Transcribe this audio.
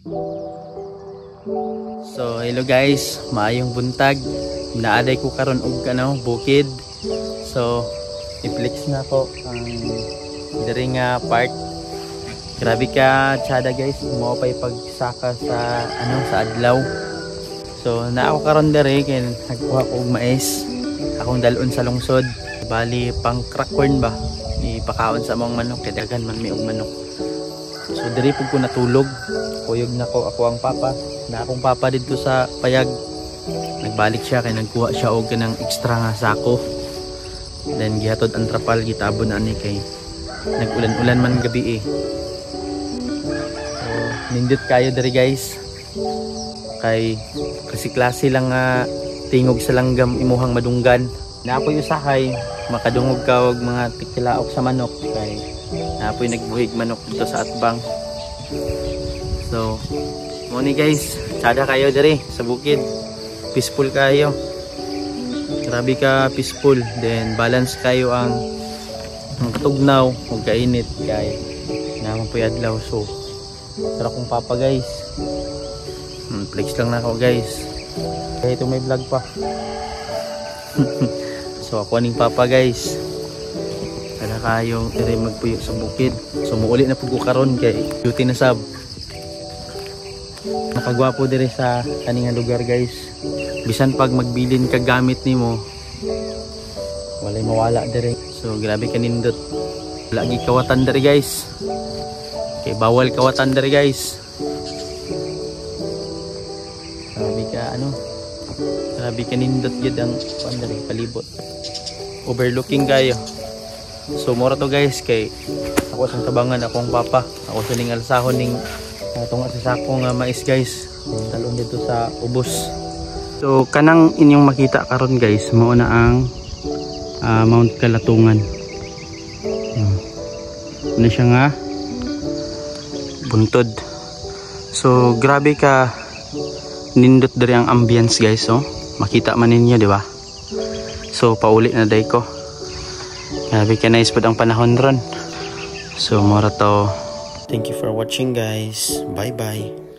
So hello guys, maayong buntag. Naaday ko karon og bukid. So i-flex na ko ang diri nga part. Grabe ka tsada guys, mo pay pagsaka sa sa adlaw. So naa ako karon diri kay nagkuha ko og mais. Akong dalon sa lungsod. Bali pang crack corn ba. Ipakaon sa among manok kay daghan man mi og manok. So diri pud ko natulog. Kuyog na ko ako ang papa. Na akong papa dito sa payag. Nagbalik siya kay nagkuha siya og kanang extra nga sako. Then gihatod ang trapal gitabon ani kay nag-ulan-ulan man gabi eh. So nindot kayo diri guys. Kasi klase lang nga tingog sa langgam imuhang madunggan. Naapoy usahay makadungog ka og mga tikilaok sa manok kay naapoy nagbuhig manok dito sa atbang. So muni guys, tsada kayo diri sa bukid. Peaceful kayo. Grabe ka peaceful. Then balance kayo ang katugnaw ug kainit kay naman po adlaw. So tara kong papa guys. Flex lang na ako guys. Kaya ito may vlog pa. So ako aning papa guys. Tara kayo diri magpuyo sa bukid. So muuli na pud ko karon kay duty na sab. Nakagwapo diri sa kaninga lugar guys. Bisan pag magbilin ka gamit nimo walay mawala diri. So grabe kanindot. Lagi kawatan diri guys. Kay bawal kawatan diri guys. Grabe ka grabe kanindot gyud ang diri palibot. Overlooking kayo. So mura to guys kay ako sang tabangan akong papa. Ako sa ning alsahon ning tunga sa sakong mais guys. Talon dito sa ubos. So kanang inyong makita karon guys, mao na ang Mount Kalatungan. Ano siya nga buntod. So grabe ka nindot diri ang ambience guys, oh. Makita man ninyo, di ba? So pauli na day ko. Grabe ka nice pud ang panahon ron. So mora to. Thank you for watching guys. Bye bye.